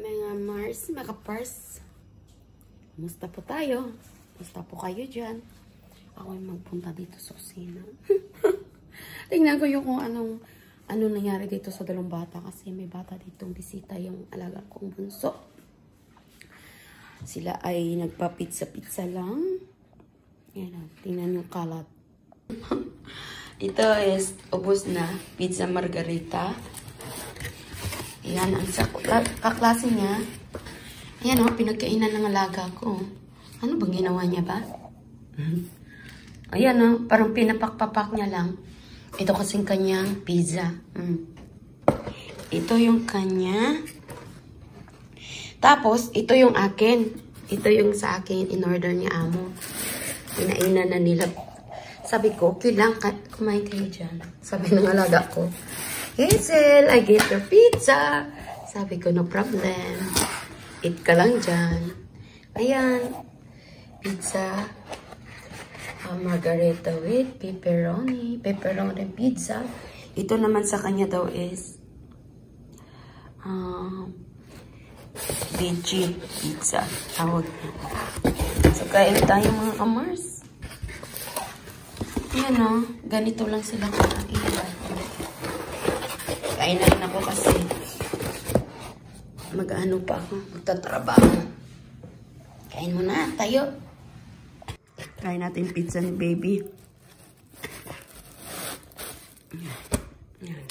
Mga Mars, mga Pars. Musta po tayo? Musta po kayo dyan? Ako ay magpunta dito sa kusina. Tingnan ko yung kung ano nangyari dito sa dalawang bata. Kasi may bata ditong bisita yung alaga kong bunso. Sila ay nagpa-pizza-pizza lang. Yan, tingnan yung kalat. Ito is ubos na pizza margarita. Yan ang kaklase niya. Yan o, pinagkainan ng alaga ko. Ano bang ginawa niya ba? Ayan o, parang pinapakpapak niya lang. Ito kasing kanyang pizza. Ito yung kanya. Tapos, ito yung akin. Ito yung sa akin, in-order ni Amo. Pinainan na nila. Sabi ko, okay lang, kumain kayo dyan. Sabi ng alaga ko, Hazel, I get your pizza. Sabi ko, no problem. Eat ka lang dyan. Ayan. Pizza. Margarita with pepperoni. Pepperoni pizza. Ito naman sa kanya daw is veggie pizza. Tawag niya. So, kain tayo mga kamars. Ayan o. Ganito lang sila kakain. Kain na rin ako kasi mag-ano pa ako, magtatrabaho. Kain mo na, tayo. Kain natin pizza ni baby. Yan.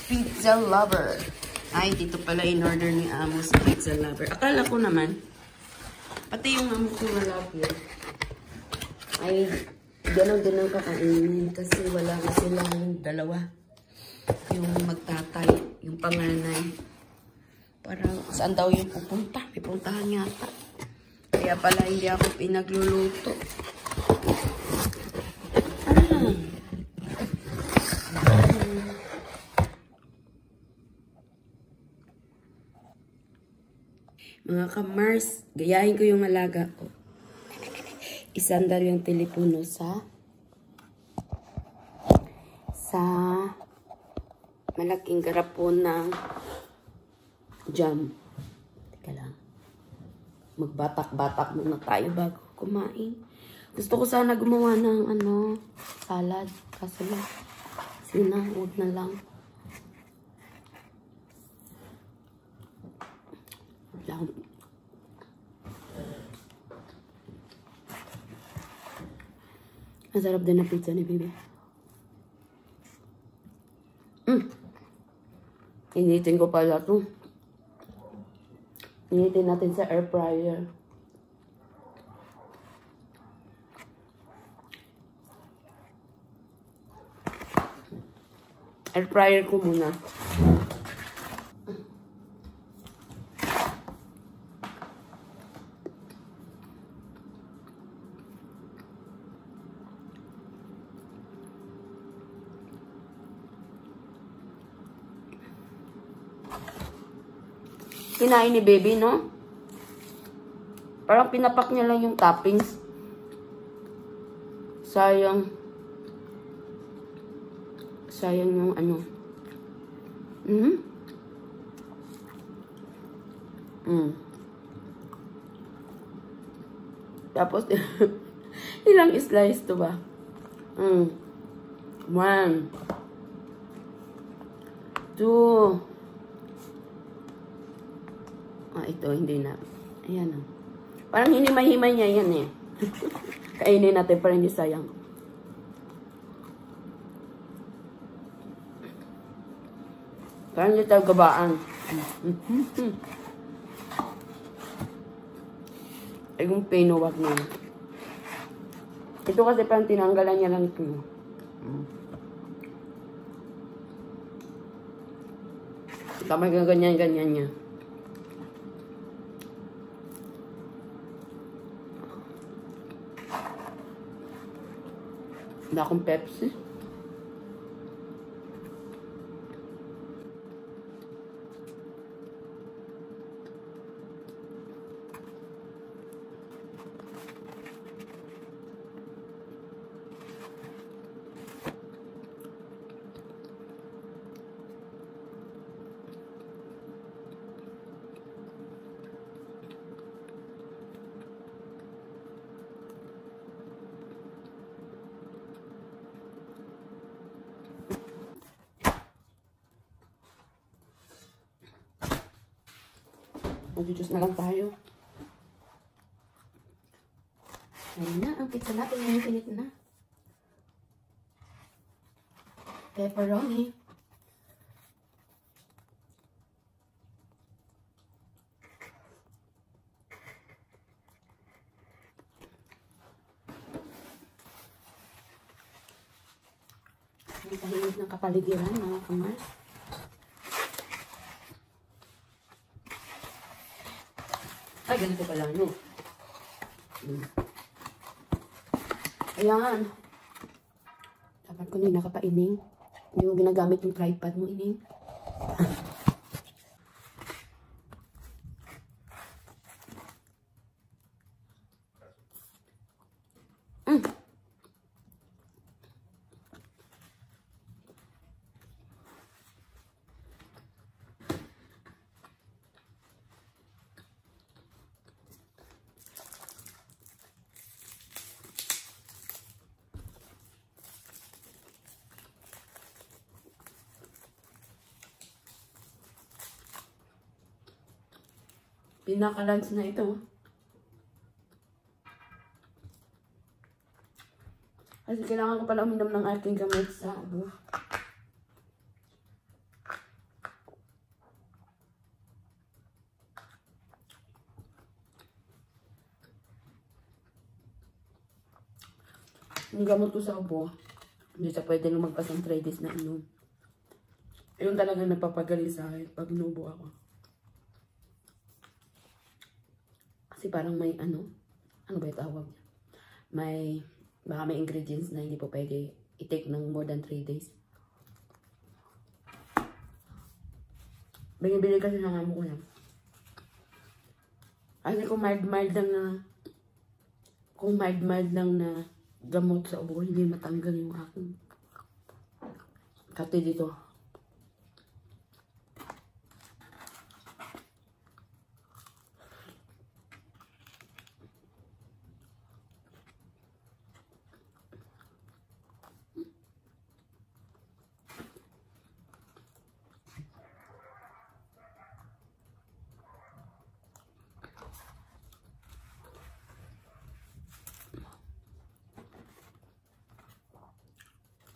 Pizza lover. Ay, dito pala in-order ni Amo sa pizza lover. Akala ko naman, pati yung Amo ko malapit. Ay, gano'n din ang kakainin kasi wala na silang dalawa. Yung magtatay, yung panganay. Parang saan daw yung pupunta? May puntahan yata. Kaya pala hindi ako pinagluluto. Mga kamars, gayahin ko yung alaga ko. Isandal yung telepono sa malaking garapon ng jam. Teka lang. Magbatak-batak muna tayo bago kumain. Gusto ko sana gumawa ng salad. Kaso lang, huwag na lang. Ang sarap din na pizza ni baby. Initin ko pala ito. Initin natin sa air fryer. Air fryer ko muna. Kinain ni baby, no? Parang pinapak niya lang yung toppings. Sayang. Sayang yung Tapos, ilang slice to ba? 1, 2. Ito, hindi na. Ayan o. Parang hinimay-himay niya yan eh. Kainin natin para hindi sayang. Parang hindi tayo gabaan. Ay, yung peno, wag na. Ito kasi parang tinanggalan niya lang ito. Tama ganyan-ganyan niya. Wala akong Pepsi. Mag-juice na lang tayo. Ayun na, ang pizza natin. Init na. Pepperoni. Ang tahimik ng kapaligiran, mga kamars. Ay, ganito pala, no? Ayan. Dapat ko nila nakapaining. Hindi mo ginagamit yung tripod mo, ining. Pinaka-lunch na ito. Kasi kailangan ko pala uminom ng ating gamot sa ubo. Yung gamot ko sa ubo, hindi siya pwede nung magpasang 3 days na inom. Yun talaga nagpapagaling sa akin pag inubo ako. Kasi parang may ano ba yung tawag niya? Baka may ingredients na hindi po pwede i-take ng more than 3 days. Binibili kasi ng amo ko yan. Kasi kung mild lang na gamot sa ubo, hindi matanggal yung aking kati dito.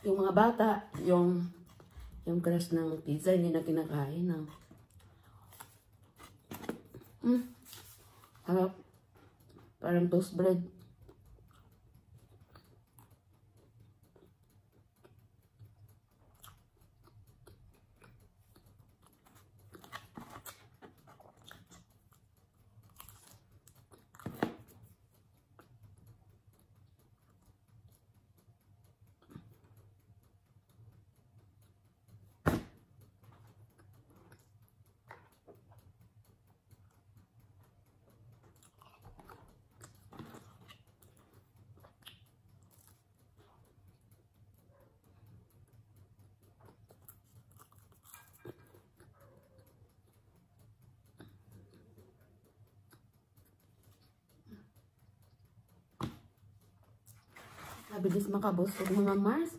Yung mga bata, yung crust ng pizza, hindi na kinakain na. Harap. Parang toast bread. Mabilis makabusog mga Mars.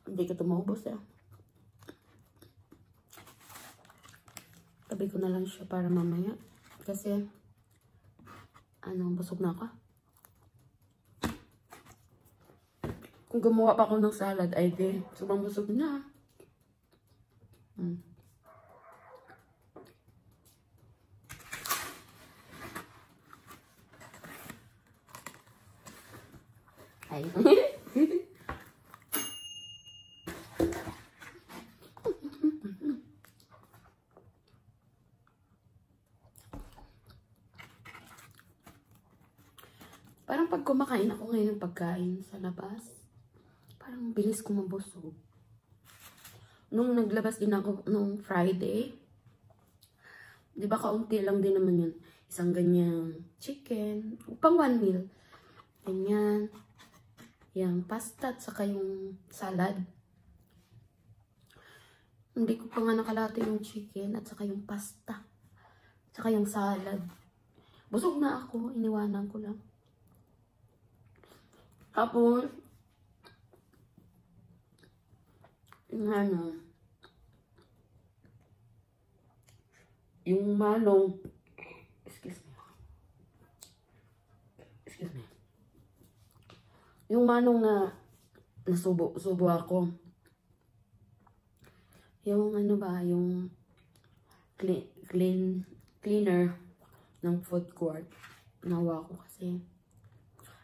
Hindi ko ito maubos eh. Tabi ko na lang siya para mamaya. Kasi, busog na ako. Kung gumawa pa ako ng salad, ay di, sobrang busog na. Ay. Parang pag kumakain ako ngayon ng pagkain sa labas, parang bilis ko mabusog. Nung naglabas din ako nung Friday, di ba kaunti lang din naman yun. Isang ganyang chicken, pang 1 meal. Ganyan. Yung pasta at saka yung salad. Hindi ko pa nga nakalate yung chicken at saka yung pasta. At saka yung salad. Busog na ako, iniwanan ko lang. Tapos, yung manong, excuse me, yung manong na nasubo ako, yung ano ba, yung cleaner ng food court, nawa ko kasi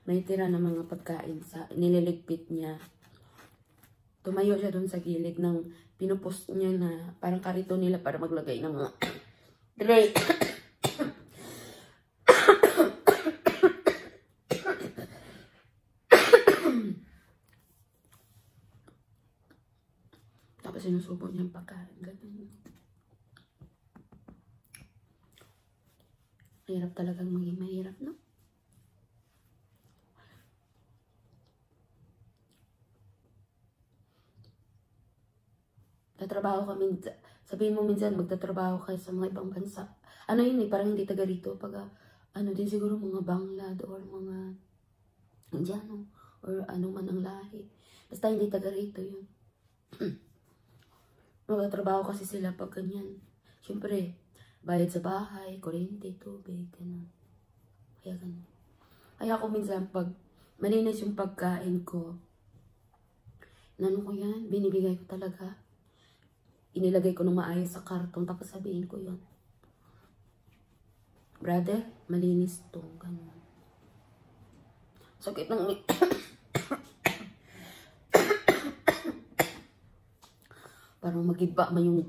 may tira ng mga pagkain sa nililigpit niya. Tumayo siya doon sa gilid ng pinupost niya na parang karito nila para maglagay ng mga tray. Tapos sinusubo niya ang pagkain. Ganun. Mahirap talagang maging mahirap, no? Tatrabaho kami, sabihin mo minsan magtatrabaho kayo sa mga ibang bansa. Ano yun eh, parang hindi taga rito. Pag ano din siguro mga Banglad or mga Indiano or ano man ang lahi. Basta hindi taga rito yun. Magtatrabaho kasi sila pag ganyan. Siyempre, bayad sa bahay, kuryente, tubig, gano'n. Kaya gano'n. Kaya ako minsan pag malinis yung pagkain ko, nano ko yan, binibigay ko talaga. Inilagay ko ng maayos sa karton, tapos sabihin ko yun. Brother, malinis to. Ganun. Sakit ng parang mag-iba man yung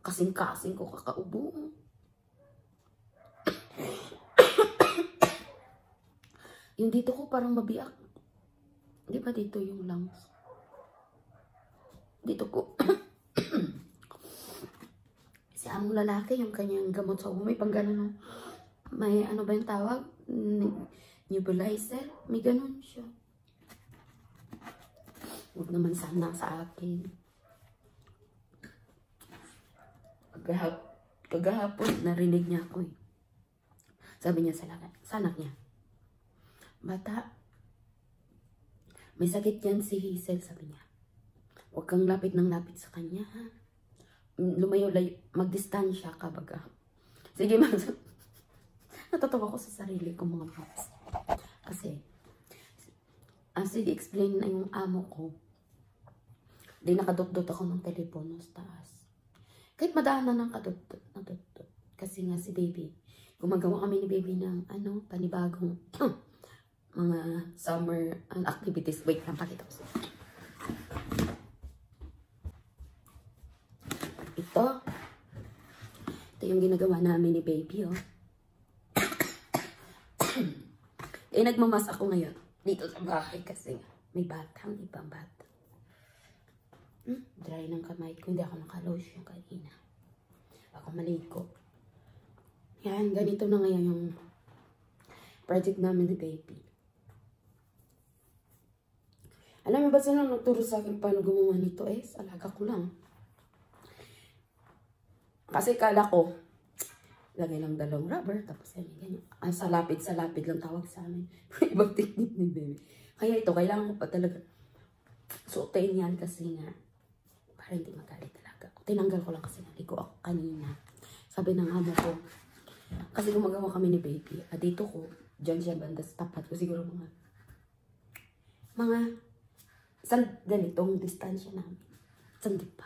kasing-kasing ko kakaubo. Yung dito ko parang mabiyak. Di ba dito yung lungs? Dito ko. Si among lalaki, yung kanyang gamot sa may pang ganun. May ano ba yung tawag? Nebulizer. May ganun siya. Huwag naman sana sa akin. Kagahapon, narinig niya ako eh. Sabi niya sa anak niya, bata, may sakit yan si Hazel, sabi niya. Huwag kang lapit ng lapit sa kanya, ha? Lumayo-layo, mag-distansya ka baga. Sige, natatawa ko sa sarili ko mga paps. Kasi, sige, explain na yung amo ko. Di nakadot-dot ako ng telepono sa taas. Kahit madaanan ng kadot-dot. Kasi nga si baby, gumagawa kami ni baby ng panibagong mga summer activities. Wait lang, pakita ko siya. Ito yung ginagawa namin ni baby, oh. Nagmamas ako ngayon dito sa bahay kasi may batang ibang bata. Dry ng kamay ko, hindi ako nakalotion kanina. Ako maligo. Yan, ganito na ngayon yung project namin ni baby. Alam mo ba sila nagturo sa akin paano gumawa nito alaga ko lang. Kasi kala ko, lagay lang dalawang rubber, tapos ganyan. Sa lapid lang tawag sa amin. Ibang technique ni baby. Kaya ito, kailangan ko pa talaga suotin yan kasi nga, para hindi magalit talaga. Tinanggal ko lang kasi naligo ako kanina. Sabi ng amo ko, kasi gumagawa kami ni baby. Dito ko, dyan siya banda sa tapat ko. Siguro mga ganitong distansya namin. Sandip pa.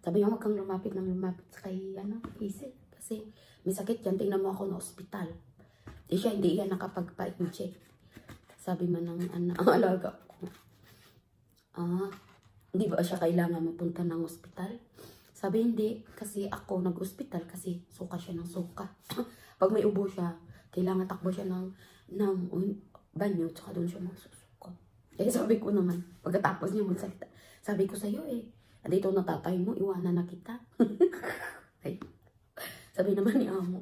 Sabi niya, huwag kang lumapit sa kay, Hazel. Kasi may sakit yan, tingnan mo ako na ospital. Hindi yan nakapagpa-check. Sabi man ng alaga ko. Hindi ba siya kailangan mapunta ng ospital? Sabi hindi, kasi ako nag-ospital kasi suka siya ng suka. Pag may ubo siya, kailangan takbo siya ng banyo, tsaka doon siya magsusuka. Eh sabi ko naman, pagkatapos niya magsalita, sabi ko sa'yo dito na tatay mo, iwanan na kita. Ay, sabi naman ni amo.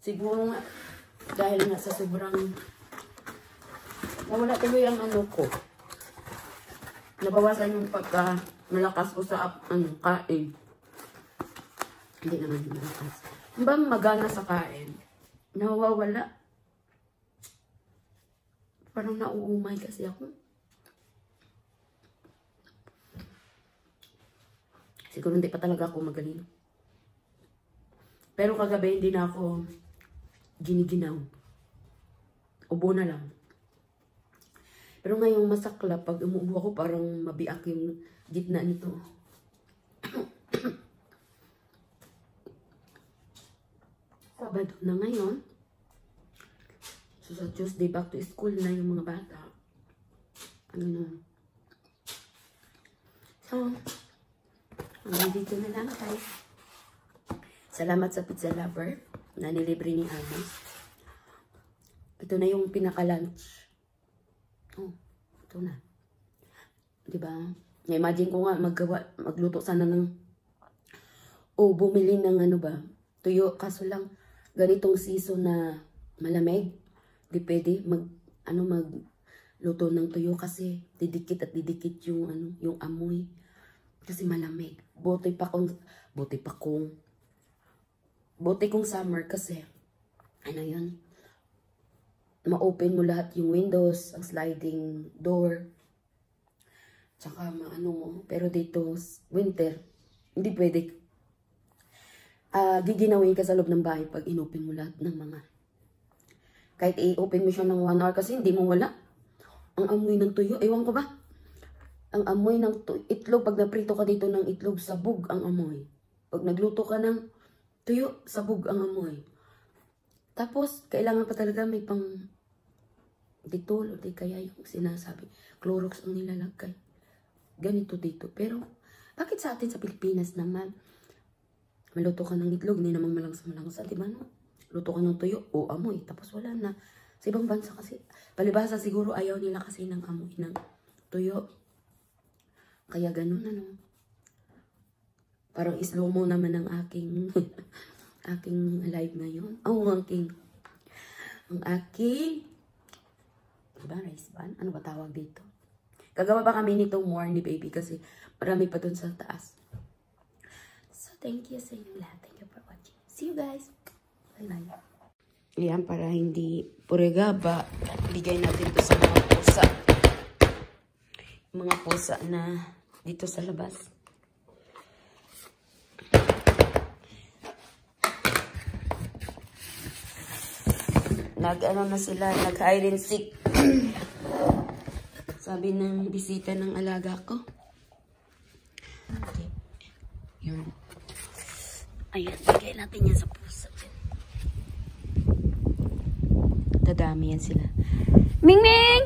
Siguro nga, dahil nga sa sobrang nawala tuloy ang ko. Nabawasan yung malakas ko sa kain. Hindi naman malakas. Ba magana sa kain? Nawawala. Parang nauumay kasi ako. Siguro hindi pa talaga ako magaling. Pero kagabi hindi na ako giniginaw. Ubo na lang. Pero ngayong masakla, pag umuubo ako, parang mabiak yung gitna nito. Sabado na ngayon. So, sa Tuesday, back to school na yung mga bata. Ano na. So, hanggang dito na lang, guys. Salamat sa Pizza Lover na nilibre ni Amos. Ito na yung pinaka-lunch. Oh, ito na. Diba? Na-imagine ko nga magluto sana ng bumili ng ano ba, tuyo. Kaso lang, ganitong season na malamig. Di pwede magluto ng tuyo kasi didikit yung amoy. Kasi malamig. Buti kong summer kasi, ano yun, ma-open mo lahat yung windows, ang sliding door, tsaka mo. Pero dito, winter, hindi pwede. Giginawin ka sa loob ng bahay pag inopen mo lahat ng mga. Kahit i-open mo siya ng 1 hour kasi hindi mo wala. Ang amoy ng tuyo, ewan ko ba? Ang amoy ng itlog, pag naprito ka dito ng itlog, sabog ang amoy. Pag nagluto ka ng tuyo, sabog ang amoy. Tapos, kailangan pa talaga may pang Dettol o di kaya yung sinasabi, Clorox ang nilalagay. Ganito dito. Pero, bakit sa atin sa Pilipinas naman, maluto ka ng itlog, hindi namang malangsa, di ba no? Luto ka ng tuyo, amoy. Tapos wala na. Sa ibang bansa kasi, palibhasa siguro ayaw nila kasi ng amoy ng tuyo. Kaya ganun, ano. Parang slow mo naman ang aking aking live ngayon. Ang aking diba, rice ban? Ano ba tawag dito? Gagawa pa kami nitong morning baby kasi marami pa dun sa taas. So, thank you sa inyo lahat. Thank you for watching. See you guys. Bye-bye. Ayan, para hindi purigaba, bigay natin to sa mga pusa. Mga pusa na dito sa labas. Nag-ano na sila, nag-hide and seek. Sabi ng bisita ng alaga ko. Okay. Yun. Ayan, bigay natin yan sa pusa. Dadami yan sila. Ming Ming!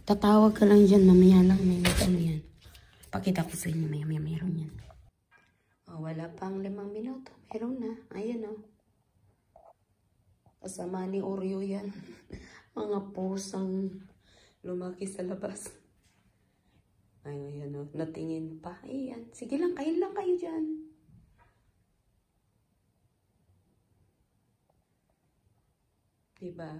Tatawag ka lang dyan, mamaya lang. May ano yan. Pakita ko sa inyo, maya meron yan. Oh, wala pang 5 minuto. Meron na. Ayan o. Kasama ni Oreo yan. Mga pusang lumaki sa labas. Ayan o. Natingin pa. Ayan. Sige lang. Kain lang kayo dyan. Diba?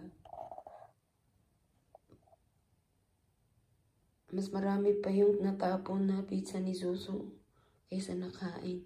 Mas marami pa yung natapon na pizza ni Susu kaysa nakain.